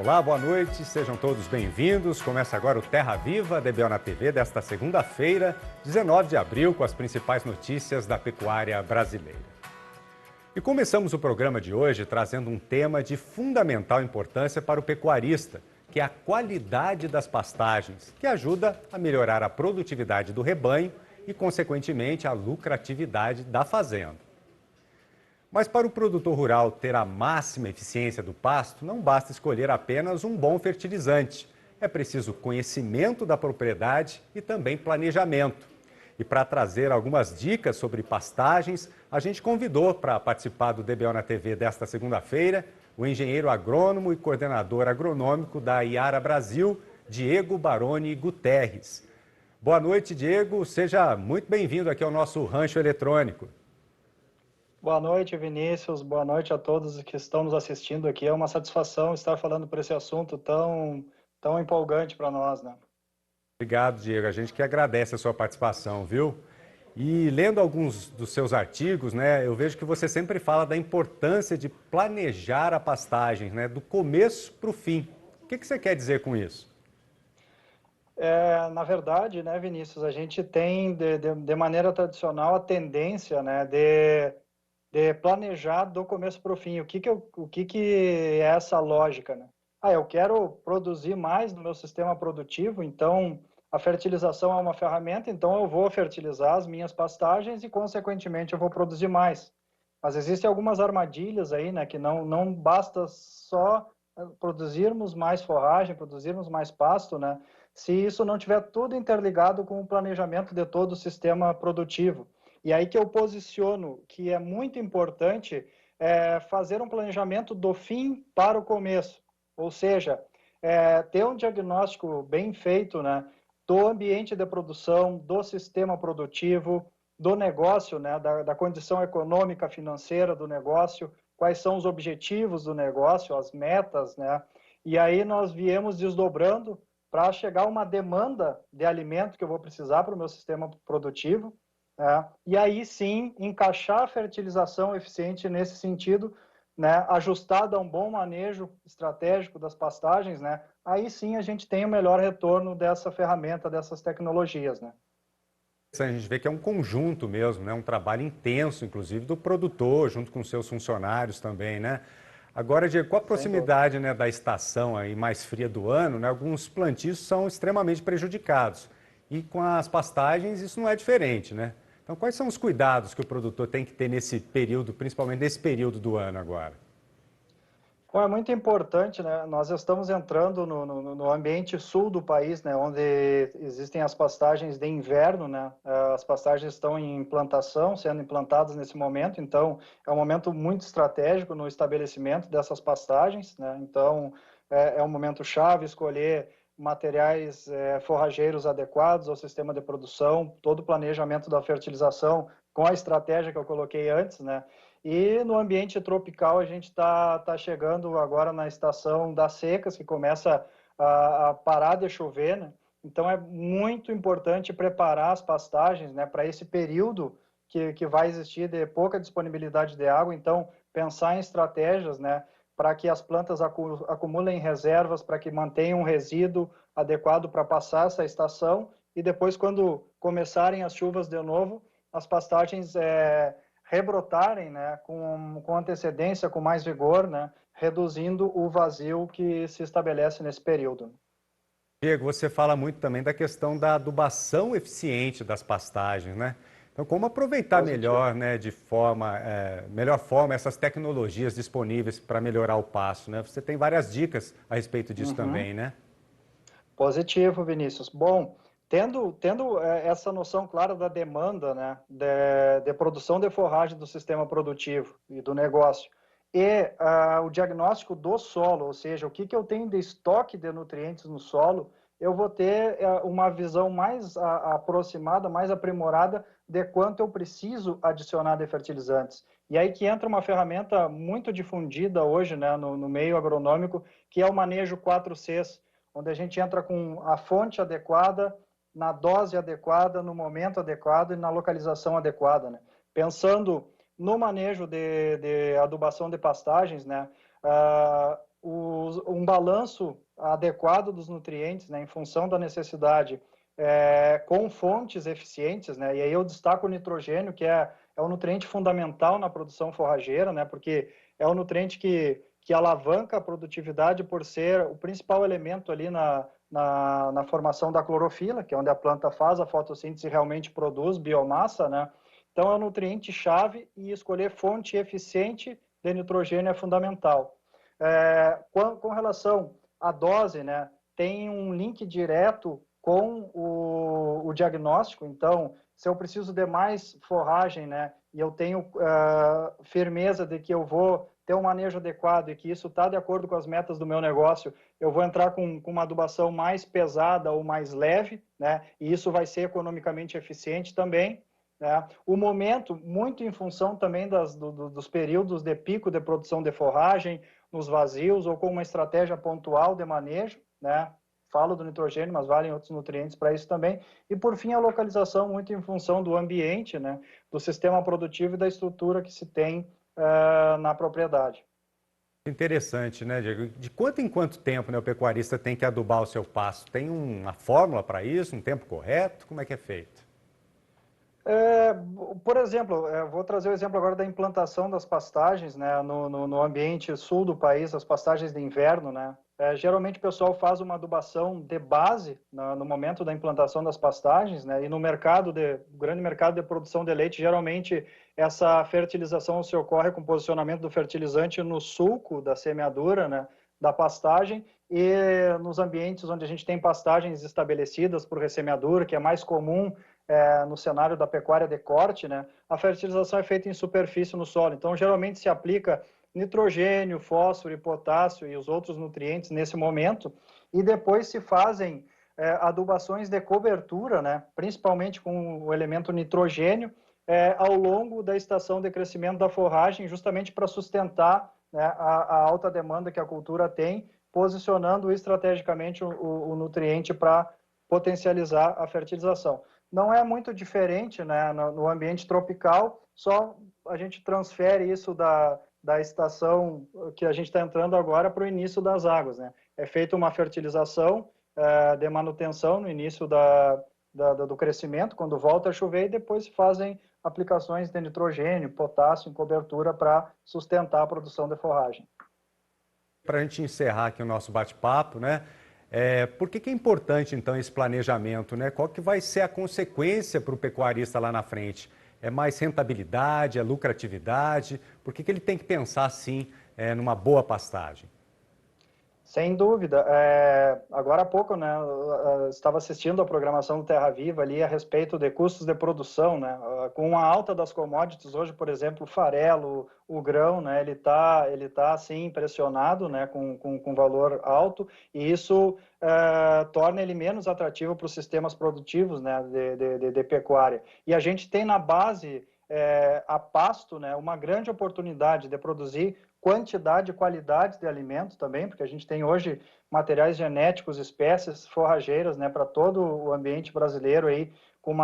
Olá, boa noite, sejam todos bem-vindos. Começa agora o Terra Viva, DBO na TV, desta segunda-feira, 19 de abril, com as principais notícias da pecuária brasileira. E começamos o programa de hoje trazendo um tema de fundamental importância para o pecuarista, que é a qualidade das pastagens, que ajuda a melhorar a produtividade do rebanho e, consequentemente, a lucratividade da fazenda. Mas para o produtor rural ter a máxima eficiência do pasto, não basta escolher apenas um bom fertilizante. É preciso conhecimento da propriedade e também planejamento. E para trazer algumas dicas sobre pastagens, a gente convidou para participar do DBO na TV desta segunda-feira o engenheiro agrônomo e coordenador agronômico da Iara Brasil, Diego Baroni Guterres. Boa noite, Diego. Seja muito bem-vindo aqui ao nosso Rancho Eletrônico. Boa noite, Vinícius. Boa noite a todos que estão nos assistindo aqui. É uma satisfação estar falando por esse assunto tão empolgante para nós, né? Obrigado, Diego. A gente que agradece a sua participação, viu? E lendo alguns dos seus artigos, né, eu vejo que você sempre fala da importância de planejar a pastagem, né, do começo para o fim. O que você quer dizer com isso? Na verdade, né, Vinícius, a gente tem de maneira tradicional a tendência, né, de planejar do começo para o fim. O que é essa lógica, né? Eu quero produzir mais no meu sistema produtivo, então a fertilização é uma ferramenta, então eu vou fertilizar as minhas pastagens e, consequentemente, eu vou produzir mais. Mas existem algumas armadilhas aí, né, que não basta só produzirmos mais forragem, produzirmos mais pasto, né, se isso não tiver tudo interligado com o planejamento de todo o sistema produtivo. E aí que eu posiciono que é muito importante fazer um planejamento do fim para o começo, ou seja, ter um diagnóstico bem feito, né, do ambiente de produção, do sistema produtivo, do negócio, né, da condição econômica, financeira do negócio, quais são os objetivos do negócio, as metas, né, e aí nós viemos desdobrando para chegar a uma demanda de alimento que eu vou precisar para o meu sistema produtivo, e aí sim encaixar a fertilização eficiente nesse sentido, né, ajustada a um bom manejo estratégico das pastagens, né, aí sim a gente tem o melhor retorno dessa ferramenta, dessas tecnologias, né. A gente vê que é um conjunto mesmo, né, um trabalho intenso, inclusive, do produtor, junto com seus funcionários também, né? Agora, Diego, com a proximidade, né, da estação aí mais fria do ano, né, alguns plantios são extremamente prejudicados. E com as pastagens isso não é diferente, né? Então, quais são os cuidados que o produtor tem que ter nesse período, principalmente nesse período do ano agora? Bom, é muito importante, né? Nós estamos entrando no ambiente sul do país, né? Onde existem as pastagens de inverno, né? As pastagens estão em implantação, sendo implantadas nesse momento, então é um momento muito estratégico no estabelecimento dessas pastagens, né? Então é um momento chave escolher materiais forrageiros adequados ao sistema de produção, todo o planejamento da fertilização com a estratégia que eu coloquei antes, né? E no ambiente tropical a gente tá chegando agora na estação das secas, que começa a parar de chover, né? Então é muito importante preparar as pastagens, né, para esse período que vai existir de pouca disponibilidade de água. Então pensar em estratégias, né, para que as plantas acumulem reservas, para que mantenham um resíduo adequado para passar essa estação e depois, quando começarem as chuvas de novo, as pastagens rebrotarem, né, com antecedência, com mais vigor, né, reduzindo o vazio que se estabelece nesse período. Diego, você fala muito também da questão da adubação eficiente das pastagens, né? Então, como aproveitar melhor, né, melhor forma essas tecnologias disponíveis para melhorar o pasto, né? Você tem várias dicas a respeito disso também, né? Positivo, Vinícius. Bom, tendo essa noção clara da demanda, né, de produção de forragem do sistema produtivo e do negócio, e o diagnóstico do solo, ou seja, o que eu tenho de estoque de nutrientes no solo, eu vou ter uma visão mais aproximada, mais aprimorada de quanto eu preciso adicionar de fertilizantes. E aí que entra uma ferramenta muito difundida hoje, né, no meio agronômico, que é o manejo 4Cs, onde a gente entra com a fonte adequada, na dose adequada, no momento adequado e na localização adequada, né? Pensando no manejo de adubação de pastagens, né? um balanço adequado dos nutrientes, né, em função da necessidade, com fontes eficientes, né, e aí eu destaco o nitrogênio, que é um nutriente fundamental na produção forrageira, né, porque é um nutriente que alavanca a produtividade por ser o principal elemento ali na formação da clorofila, que é onde a planta faz a fotossíntese e realmente produz biomassa, né? Então é um nutriente-chave e escolher fonte eficiente de nitrogênio é fundamental. Com relação à dose, né, tem um link direto com o diagnóstico. Então, se eu preciso de mais forragem, né, e eu tenho firmeza de que eu vou ter um manejo adequado e que isso está de acordo com as metas do meu negócio, eu vou entrar com uma adubação mais pesada ou mais leve, né, e isso vai ser economicamente eficiente também. Né? O momento, muito em função também dos períodos de pico de produção de forragem, nos vazios ou com uma estratégia pontual de manejo, né? Falo do nitrogênio, mas valem outros nutrientes para isso também. E, por fim, a localização muito em função do ambiente, né? Do sistema produtivo e da estrutura que se tem na propriedade. Interessante, né, Diego? De quanto em quanto tempo, né, o pecuarista tem que adubar o seu pasto? Tem uma fórmula para isso, um tempo correto? Como é que é feito? Por exemplo, vou trazer o exemplo agora da implantação das pastagens, né, no ambiente sul do país, as pastagens de inverno, né? Geralmente o pessoal faz uma adubação de base no momento da implantação das pastagens, né? E no grande mercado de produção de leite, geralmente essa fertilização se ocorre com posicionamento do fertilizante no sulco da semeadura, né, da pastagem, e nos ambientes onde a gente tem pastagens estabelecidas por ressemeadura, que é mais comum no cenário da pecuária de corte, né, a fertilização é feita em superfície no solo. Então, geralmente se aplica nitrogênio, fósforo e potássio e os outros nutrientes nesse momento, e depois se fazem adubações de cobertura, né, principalmente com o elemento nitrogênio, ao longo da estação de crescimento da forragem, justamente para sustentar, né, a alta demanda que a cultura tem, posicionando estrategicamente o nutriente para potencializar a fertilização. Não é muito diferente, né, no ambiente tropical, só a gente transfere isso da estação que a gente está entrando agora para o início das águas, né? É feita uma fertilização de manutenção no início do crescimento, quando volta a chover, e depois fazem aplicações de nitrogênio, potássio em cobertura para sustentar a produção de forragem. Para a gente encerrar aqui o nosso bate-papo, né? Por que é importante, então, esse planejamento, né? Qual que vai ser a consequência para o pecuarista lá na frente? É mais rentabilidade, é lucratividade? Por que ele tem que pensar, assim, numa boa pastagem? Sem dúvida. Agora há pouco, né, eu estava assistindo a programação do Terra Viva ali a respeito de custos de produção, né? Com a alta das commodities hoje, por exemplo, o farelo, o grão, né, ele tá assim pressionado, né, com valor alto, e isso torna ele menos atrativo para os sistemas produtivos, né, de pecuária. E a gente tem na base a pasto, né, uma grande oportunidade de produzir quantidade e qualidade de alimentos também, porque a gente tem hoje materiais genéticos, espécies forrageiras, né, para todo o ambiente brasileiro aí, com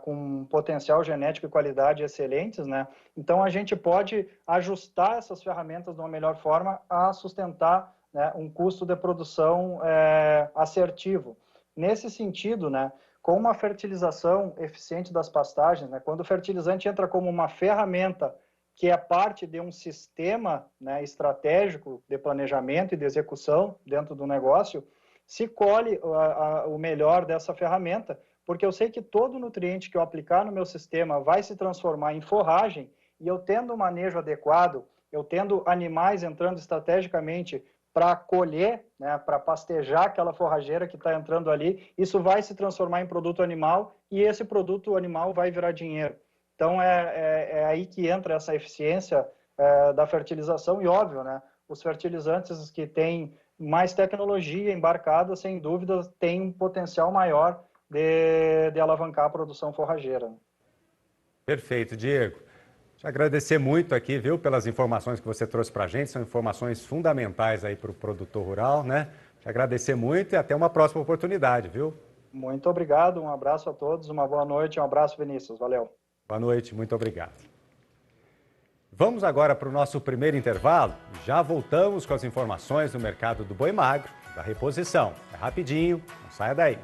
um potencial genético e qualidade excelentes, né? Então a gente pode ajustar essas ferramentas de uma melhor forma a sustentar, né, um custo de produção assertivo. Nesse sentido, né, com uma fertilização eficiente das pastagens, né, quando o fertilizante entra como uma ferramenta que é parte de um sistema, né, estratégico de planejamento e de execução dentro do negócio, se colhe o melhor dessa ferramenta, porque eu sei que todo nutriente que eu aplicar no meu sistema vai se transformar em forragem, e eu tendo um manejo adequado, eu tendo animais entrando estrategicamente para colher, né, para pastejar aquela forrageira que está entrando ali, isso vai se transformar em produto animal, e esse produto animal vai virar dinheiro. Então, é aí que entra essa eficiência da fertilização e, óbvio, né, os fertilizantes que têm mais tecnologia embarcada, sem dúvida, têm um potencial maior de alavancar a produção forrageira. Perfeito, Diego. Te agradecer muito aqui, viu, pelas informações que você trouxe para a gente, são informações fundamentais aí para o produtor rural, né? Te agradecer muito e até uma próxima oportunidade, viu? Muito obrigado, um abraço a todos, uma boa noite, um abraço, Vinícius, valeu. Boa noite, muito obrigado. Vamos agora para o nosso primeiro intervalo. Já voltamos com as informações do mercado do boi magro, da reposição. É rapidinho, não saia daí.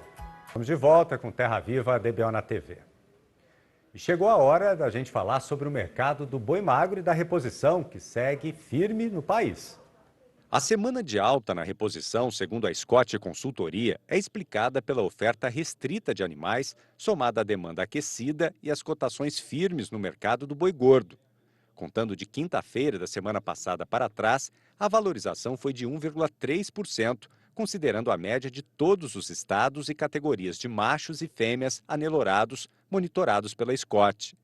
Vamos de volta com Terra Viva DBO na TV. E chegou a hora da gente falar sobre o mercado do boi magro e da reposição, que segue firme no país. A semana de alta na reposição, segundo a Scott Consultoria, é explicada pela oferta restrita de animais, somada à demanda aquecida e as cotações firmes no mercado do boi gordo. Contando de quinta-feira da semana passada para trás, a valorização foi de 1,3%, considerando a média de todos os estados e categorias de machos e fêmeas anelorados monitorados pela Scott.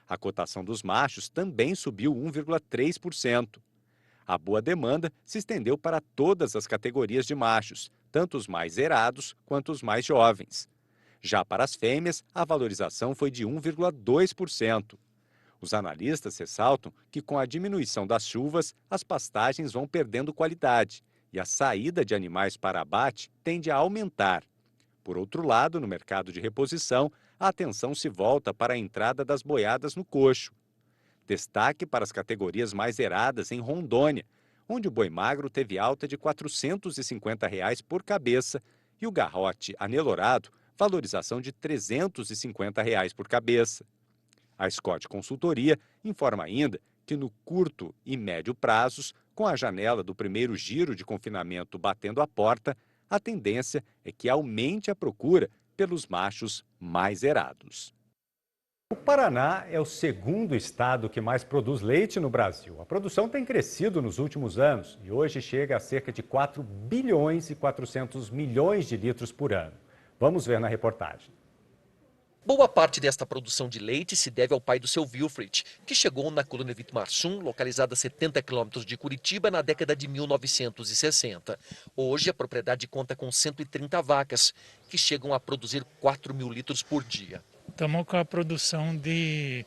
A cotação dos machos também subiu 1,3%. A boa demanda se estendeu para todas as categorias de machos, tanto os mais zerados quanto os mais jovens. Já para as fêmeas, a valorização foi de 1,2%. Os analistas ressaltam que, com a diminuição das chuvas, as pastagens vão perdendo qualidade e a saída de animais para abate tende a aumentar. Por outro lado, no mercado de reposição, a atenção se volta para a entrada das boiadas no coxo. Destaque para as categorias mais zeradas em Rondônia, onde o boi magro teve alta de R$ 450 por cabeça e o garrote anelorado, valorização de R$ 350 por cabeça. A Scott Consultoria informa ainda que no curto e médio prazos, com a janela do primeiro giro de confinamento batendo a porta, a tendência é que aumente a procura pelos machos mais zerados. O Paraná é o segundo estado que mais produz leite no Brasil. A produção tem crescido nos últimos anos e hoje chega a cerca de 4 bilhões e 400 milhões de litros por ano. Vamos ver na reportagem. Boa parte desta produção de leite se deve ao pai do seu Wilfried, que chegou na colônia Vitmarsum, localizada a 70 quilômetros de Curitiba, na década de 1960. Hoje, a propriedade conta com 130 vacas, que chegam a produzir 4 mil litros por dia. Estamos com a produção de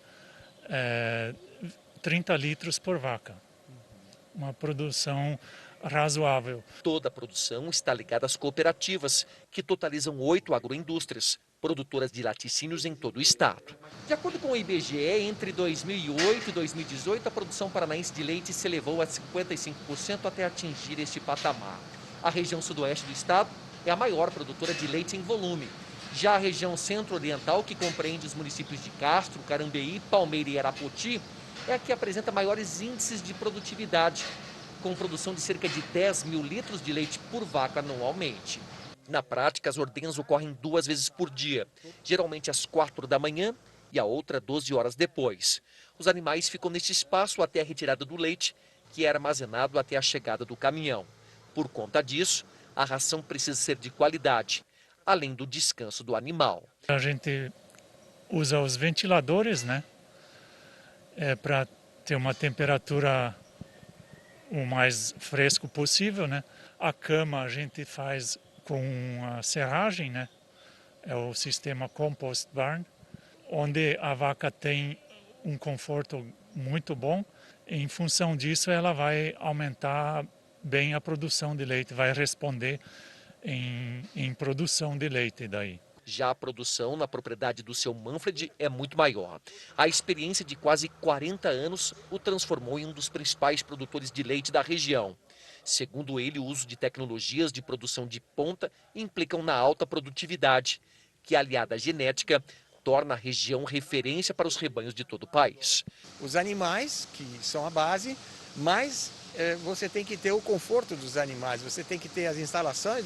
30 litros por vaca. Uma produção razoável. Toda a produção está ligada às cooperativas, que totalizam 8 agroindústrias, produtoras de laticínios em todo o estado. De acordo com o IBGE, entre 2008 e 2018, a produção paranaense de leite se elevou a 55% até atingir este patamar. A região sudoeste do estado é a maior produtora de leite em volume. Já a região centro-oriental, que compreende os municípios de Castro, Carambeí, Palmeira e Arapoti, é a que apresenta maiores índices de produtividade, com produção de cerca de 10 mil litros de leite por vaca anualmente. Na prática, as ordenhas ocorrem 2 vezes por dia, geralmente às 4 da manhã e a outra 12 horas depois. Os animais ficam neste espaço até a retirada do leite, que é armazenado até a chegada do caminhão. Por conta disso, a ração precisa ser de qualidade, além do descanso do animal. A gente usa os ventiladores, né, para ter uma temperatura o mais fresco possível, né? A cama a gente faz com a serragem, né? É o sistema compost barn, onde a vaca tem um conforto muito bom. Em função disso, ela vai aumentar bem a produção de leite, vai responder em produção de leite daí. Já a produção na propriedade do seu Manfred é muito maior. A experiência de quase 40 anos o transformou em um dos principais produtores de leite da região. Segundo ele, o uso de tecnologias de produção de ponta implicam na alta produtividade, que, aliada à genética, torna a região referência para os rebanhos de todo o país. Os animais, que são a base, mas você tem que ter o conforto dos animais, você tem que ter as instalações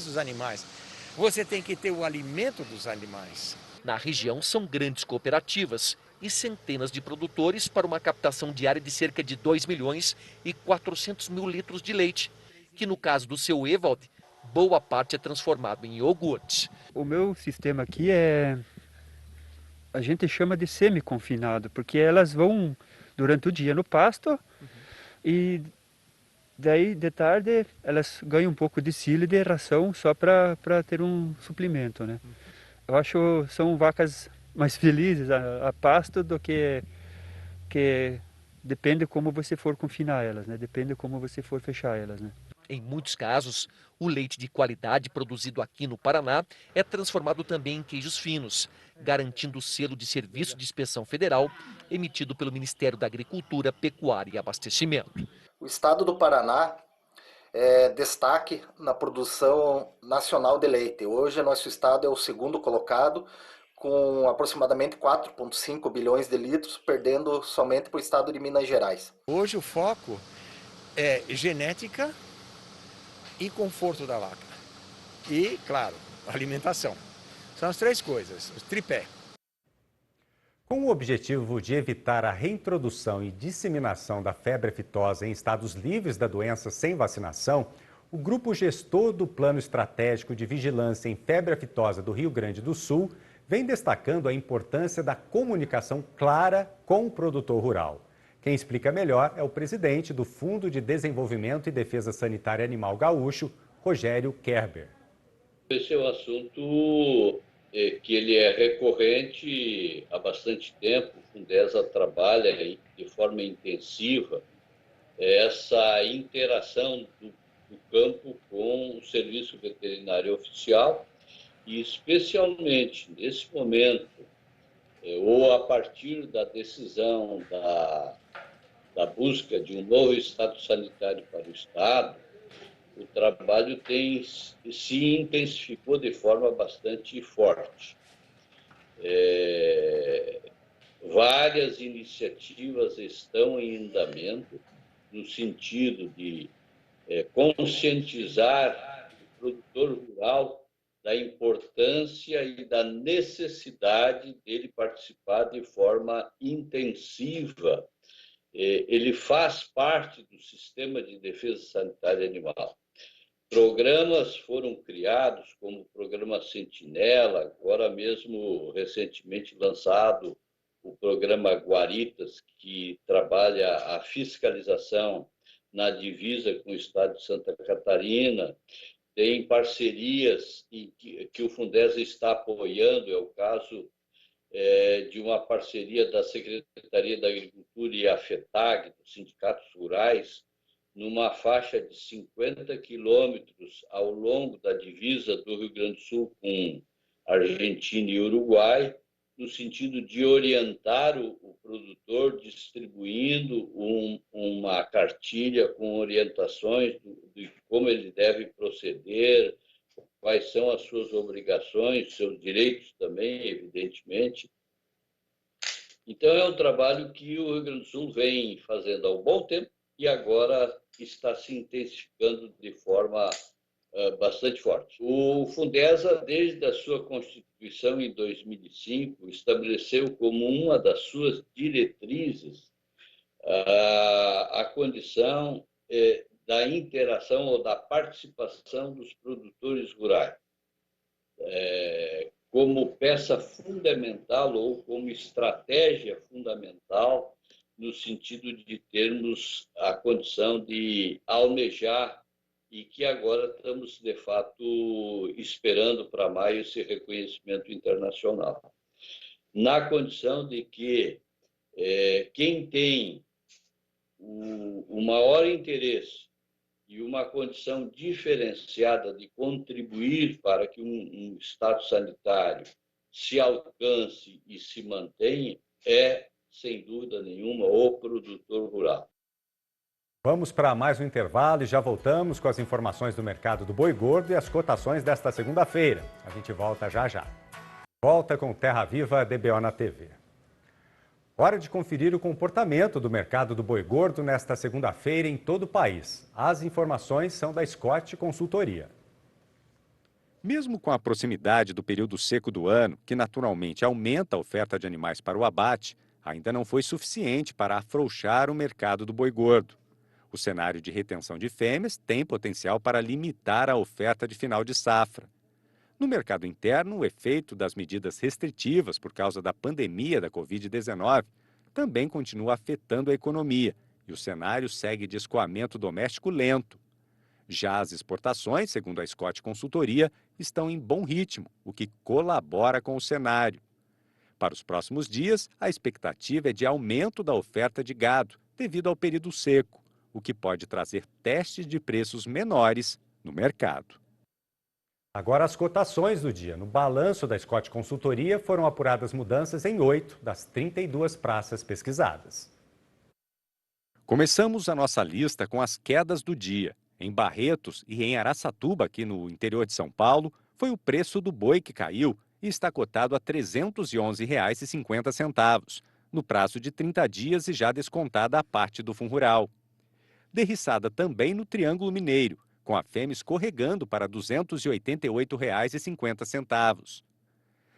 dos animais, você tem que ter o alimento dos animais. Na região são grandes cooperativas e centenas de produtores para uma captação diária de cerca de 2 milhões e 400 mil litros de leite, que no caso do seu Ewald, boa parte é transformado em iogurte. O meu sistema aqui a gente chama de semi-confinado, porque elas vão durante o dia no pasto e daí de tarde elas ganham um pouco de cilho e de ração só para ter um suplemento, né? Eu acho que são vacas mais felizes a pasto do que depende como você for confinar elas, né? Depende como você for fechar elas, né? Em muitos casos, o leite de qualidade produzido aqui no Paraná é transformado também em queijos finos, garantindo o selo de Serviço de Inspeção Federal emitido pelo Ministério da Agricultura, Pecuária e Abastecimento. O estado do Paraná é destaque na produção nacional de leite. Hoje, nosso estado é o segundo colocado, com aproximadamente 4,5 bilhões de litros, perdendo somente para o estado de Minas Gerais. Hoje o foco é genética e conforto da vaca. E, claro, alimentação. São as três coisas, o tripé. Com o objetivo de evitar a reintrodução e disseminação da febre aftosa em estados livres da doença sem vacinação, o grupo gestor do Plano Estratégico de Vigilância em Febre Aftosa do Rio Grande do Sul vem destacando a importância da comunicação clara com o produtor rural. Quem explica melhor é o presidente do Fundo de Desenvolvimento e Defesa Sanitária Animal Gaúcho, Rogério Kerber. Esse é um assunto que ele é recorrente há bastante tempo. O Fundesa trabalha de forma intensiva essa interação do campo com o serviço veterinário oficial e especialmente nesse momento, ou a partir da decisão da busca de um novo estado sanitário para o estado, o trabalho se intensificou de forma bastante forte. Várias iniciativas estão em andamento no sentido de conscientizar o produtor rural da importância e da necessidade dele participar de forma intensiva. Ele faz parte do sistema de defesa sanitária animal. Programas foram criados, como o programa Sentinela, agora mesmo recentemente lançado o programa Guaritas, que trabalha a fiscalização na divisa com o estado de Santa Catarina. Tem parcerias que o Fundesa está apoiando, é o caso de uma parceria da Secretaria da Agricultura e a FETAG, dos sindicatos rurais, numa faixa de 50 quilômetros ao longo da divisa do Rio Grande do Sul com Argentina e Uruguai, no sentido de orientar o produtor, distribuindo uma cartilha com orientações de como ele deve proceder, quais são as suas obrigações, seus direitos também, evidentemente. Então, é um trabalho que o Rio Grande do Sul vem fazendo há um bom tempo e agora está se intensificando de forma bastante forte. O Fundesa, desde a sua constituição em 2005, estabeleceu como uma das suas diretrizes a condição da interação ou da participação dos produtores rurais, como peça fundamental ou como estratégia fundamental no sentido de termos a condição de almejar e que agora estamos, de fato, esperando para maio esse reconhecimento internacional. Na condição de que quem tem o maior interesse e uma condição diferenciada de contribuir para que um estado sanitário se alcance e se mantenha é, sem dúvida nenhuma, o produtor rural. Vamos para mais um intervalo e já voltamos com as informações do mercado do boi gordo e as cotações desta segunda-feira. A gente volta já já. Volta com Terra Viva DBO na TV. Hora de conferir o comportamento do mercado do boi gordo nesta segunda-feira em todo o país. As informações são da Scott Consultoria. Mesmo com a proximidade do período seco do ano, que naturalmente aumenta a oferta de animais para o abate, ainda não foi suficiente para afrouxar o mercado do boi gordo. O cenário de retenção de fêmeas tem potencial para limitar a oferta de final de safra. No mercado interno, o efeito das medidas restritivas por causa da pandemia da Covid-19 também continua afetando a economia e o cenário segue de escoamento doméstico lento. Já as exportações, segundo a Scott Consultoria, estão em bom ritmo, o que colabora com o cenário. Para os próximos dias, a expectativa é de aumento da oferta de gado, devido ao período seco, o que pode trazer testes de preços menores no mercado. Agora as cotações do dia. No balanço da Scott Consultoria foram apuradas mudanças em 8 das 32 praças pesquisadas. Começamos a nossa lista com as quedas do dia. Em Barretos e em Araçatuba, aqui no interior de São Paulo, foi o preço do boi que caiu e está cotado a R$ 311,50, no prazo de 30 dias e já descontada a parte do fundo rural. Derriçada também no Triângulo Mineiro, com a fêmea escorregando para R$ 288,50.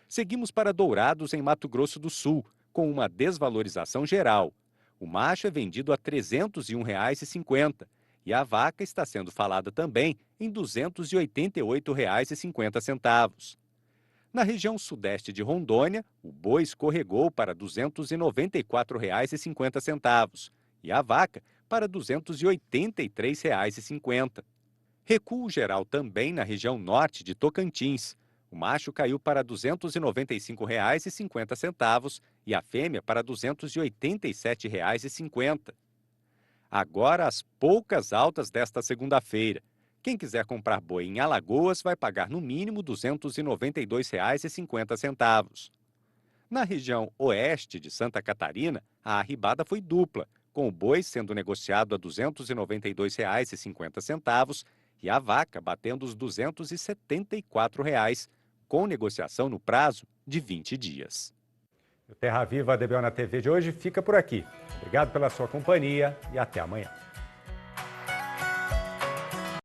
Seguimos para Dourados, em Mato Grosso do Sul, com uma desvalorização geral. O macho é vendido a R$ 301,50 e a vaca está sendo falada também em R$ 288,50. Na região sudeste de Rondônia, o boi escorregou para R$ 294,50 e a vaca para R$ 283,50. Recuo geral também na região norte de Tocantins. O macho caiu para R$ 295,50 e a fêmea para R$ 287,50. Agora as poucas altas desta segunda-feira. Quem quiser comprar boi em Alagoas vai pagar no mínimo R$ 292,50. Na região oeste de Santa Catarina, a arribada foi dupla, com o boi sendo negociado a R$ 292,50 e a vaca batendo os R$ 274, com negociação no prazo de 20 dias. O Terra Viva DBO na TV de hoje fica por aqui. Obrigado pela sua companhia e até amanhã.